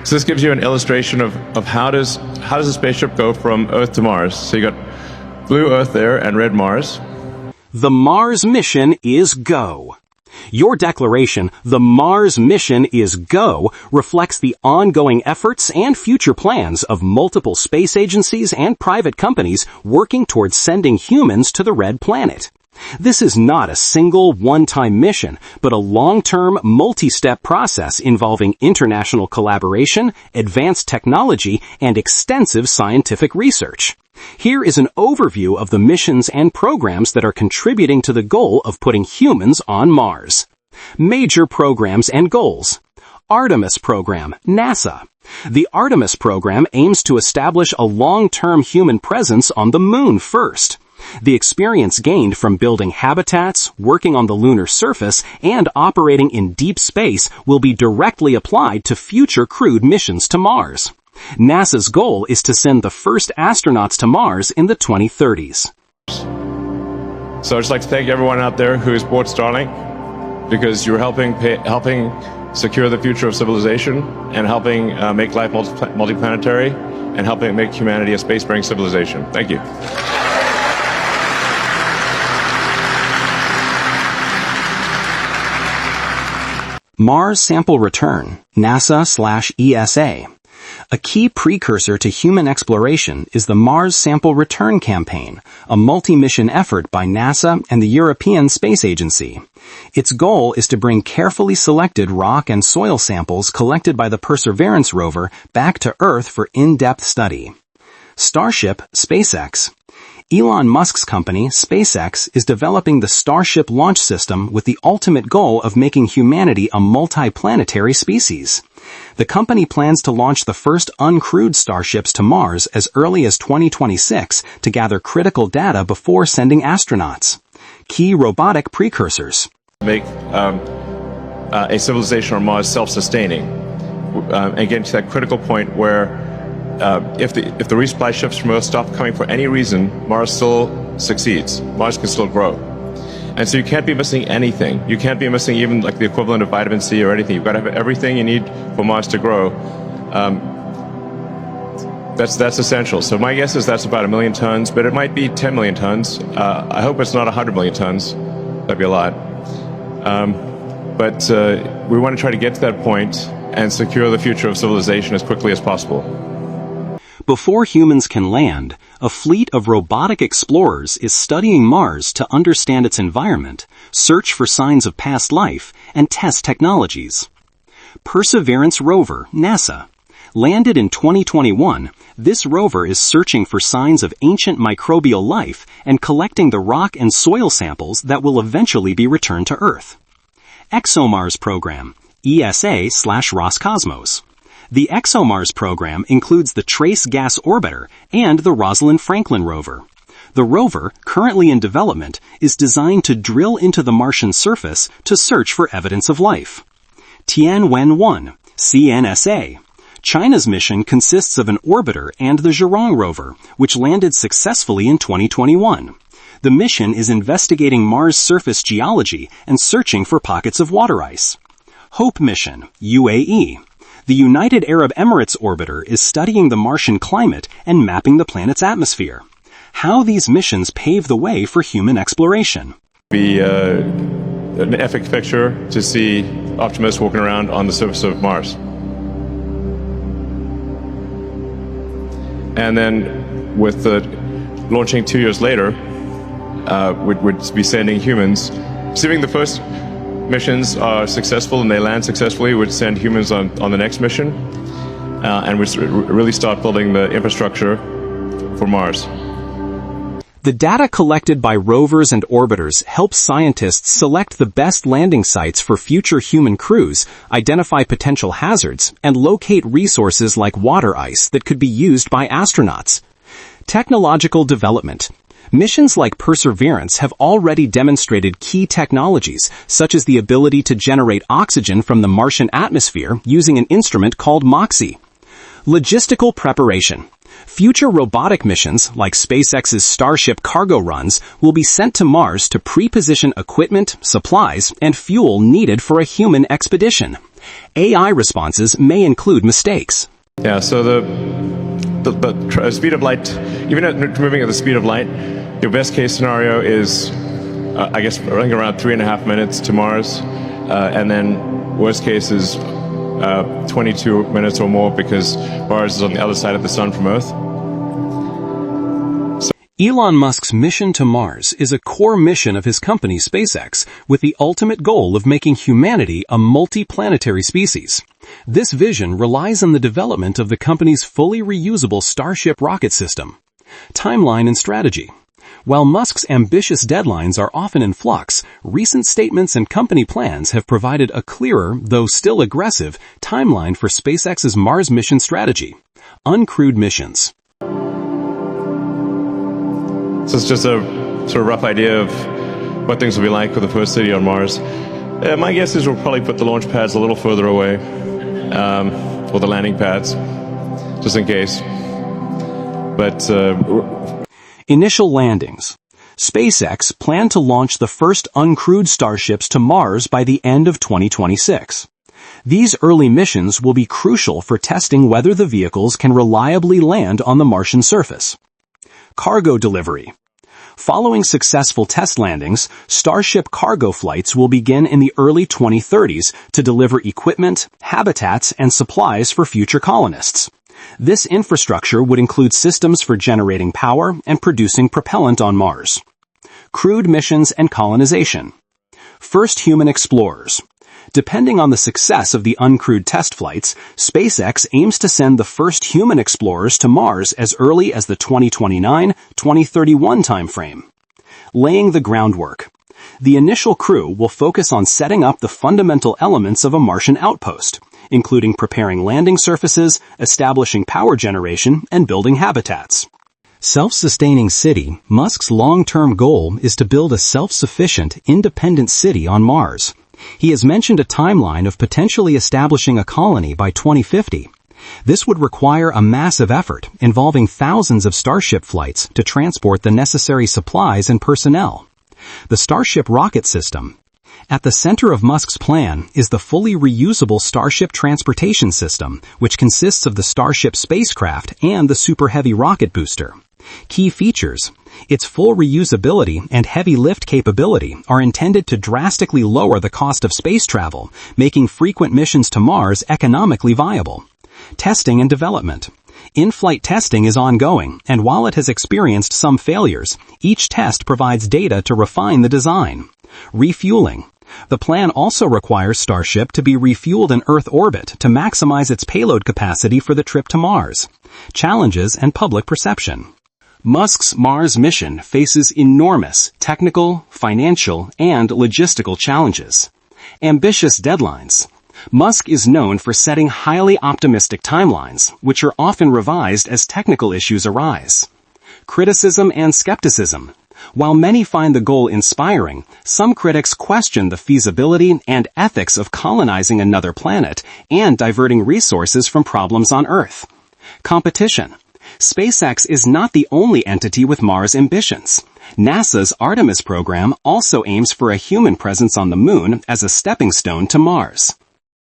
So this gives you an illustration of how does a spaceship go from Earth to Mars. So you got blue Earth there and red Mars. The Mars mission is go. Your declaration, the Mars mission is go, reflects the ongoing efforts and future plans of multiple space agencies and private companies working towards sending humans to the red planet. This is not a single one-time mission, but a long-term, multi-step process involving international collaboration, advanced technology, and extensive scientific research. Here is an overview of the missions and programs that are contributing to the goal of putting humans on Mars. Major programs and goals. Artemis program, NASA. The Artemis program aims to establish a long-term human presence on the Moon first. The experience gained from building habitats, working on the lunar surface, and operating in deep space will be directly applied to future crewed missions to Mars. NASA's goal is to send the first astronauts to Mars in the 2030s. So I'd just like to thank everyone out there who has bought Starlink, because you're helping secure the future of civilization and helping make life multiplanetary and helping make humanity a spacefaring civilization. Thank you. Mars Sample Return, NASA/ESA. A key precursor to human exploration is the Mars Sample Return Campaign, a multi-mission effort by NASA and the European Space Agency. Its goal is to bring carefully selected rock and soil samples collected by the Perseverance rover back to Earth for in-depth study. Starship, SpaceX. Elon Musk's company, SpaceX, is developing the Starship launch system with the ultimate goal of making humanity a multiplanetary species. The company plans to launch the first uncrewed starships to Mars as early as 2026 to gather critical data before sending astronauts. Key robotic precursors. Make a civilization on Mars self-sustaining. Again, to that critical point where if the resupply ships from Earth stop coming for any reason, Mars still succeeds. Mars can still grow. And so you can't be missing anything. You can't be missing even like the equivalent of vitamin C or anything. You've got to have everything you need for Mars to grow. That's essential. So my guess is that's about 1 million tons, but it might be 10 million tons. I hope it's not 100 million tons. That'd be a lot. But we want to try to get to that point and secure the future of civilization as quickly as possible. Before humans can land, a fleet of robotic explorers is studying Mars to understand its environment, search for signs of past life, and test technologies. Perseverance rover, NASA. Landed in 2021, this rover is searching for signs of ancient microbial life and collecting the rock and soil samples that will eventually be returned to Earth. ExoMars program, ESA/Roscosmos. The ExoMars program includes the Trace Gas Orbiter and the Rosalind Franklin rover. The rover, currently in development, is designed to drill into the Martian surface to search for evidence of life. Tianwen-1, CNSA. China's mission consists of an orbiter and the Zhurong rover, which landed successfully in 2021. The mission is investigating Mars surface geology and searching for pockets of water ice. HOPE mission, UAE. The United Arab Emirates orbiter is studying the Martian climate and mapping the planet's atmosphere. How these missions pave the way for human exploration. Be an epic picture to see optimists walking around on the surface of Mars. And then with the launching 2 years later, would be sending humans, assuming the first missions are successful and they land successfully, would send humans on the next mission and would really start building the infrastructure for Mars. The data collected by rovers and orbiters helps scientists select the best landing sites for future human crews, identify potential hazards, and locate resources like water ice that could be used by astronauts. Technological development. Missions like Perseverance have already demonstrated key technologies, such as the ability to generate oxygen from the Martian atmosphere using an instrument called MOXIE. Logistical preparation. Future robotic missions, like SpaceX's Starship cargo runs, will be sent to Mars to pre-position equipment, supplies, and fuel needed for a human expedition. AI responses may include mistakes. Yeah, so the speed of light, even at moving at the speed of light, your best case scenario is, I guess, running around 3.5 minutes to Mars, and then worst case is 22 minutes or more because Mars is on the other side of the sun from Earth. Elon Musk's mission to Mars is a core mission of his company SpaceX, with the ultimate goal of making humanity a multi-planetary species. This vision relies on the development of the company's fully reusable Starship rocket system. Timeline and strategy. While Musk's ambitious deadlines are often in flux, recent statements and company plans have provided a clearer, though still aggressive, timeline for SpaceX's Mars mission strategy. Uncrewed missions. So it's just a sort of rough idea of what things will be like with the first city on Mars. My guess is we'll probably put the launch pads a little further away, or the landing pads, just in case. But Initial landings. SpaceX planned to launch the first uncrewed starships to Mars by the end of 2026. These early missions will be crucial for testing whether the vehicles can reliably land on the Martian surface. Cargo delivery. Following successful test landings, Starship cargo flights will begin in the early 2030s to deliver equipment, habitats, and supplies for future colonists. This infrastructure would include systems for generating power and producing propellant on Mars. Crewed missions and colonization. First human explorers. Depending on the success of the uncrewed test flights, SpaceX aims to send the first human explorers to Mars as early as the 2029-2031 timeframe. Laying the groundwork. The initial crew will focus on setting up the fundamental elements of a Martian outpost, including preparing landing surfaces, establishing power generation, and building habitats. Self-sustaining city. Musk's long-term goal is to build a self-sufficient, independent city on Mars. He has mentioned a timeline of potentially establishing a colony by 2050. This would require a massive effort involving thousands of Starship flights to transport the necessary supplies and personnel. The Starship rocket system. At the center of Musk's plan is the fully reusable Starship transportation system, which consists of the Starship spacecraft and the Super Heavy rocket booster. Key features. Its full reusability and heavy lift capability are intended to drastically lower the cost of space travel, making frequent missions to Mars economically viable. Testing and development. In-flight testing is ongoing, and while it has experienced some failures, each test provides data to refine the design. Refueling. The plan also requires Starship to be refueled in Earth orbit to maximize its payload capacity for the trip to Mars. Challenges and public perception. Musk's Mars mission faces enormous technical, financial, and logistical challenges. Ambitious deadlines. Musk is known for setting highly optimistic timelines, which are often revised as technical issues arise. Criticism and skepticism. While many find the goal inspiring, some critics question the feasibility and ethics of colonizing another planet and diverting resources from problems on Earth. Competition. SpaceX is not the only entity with Mars ambitions. NASA's Artemis program also aims for a human presence on the Moon as a stepping stone to Mars.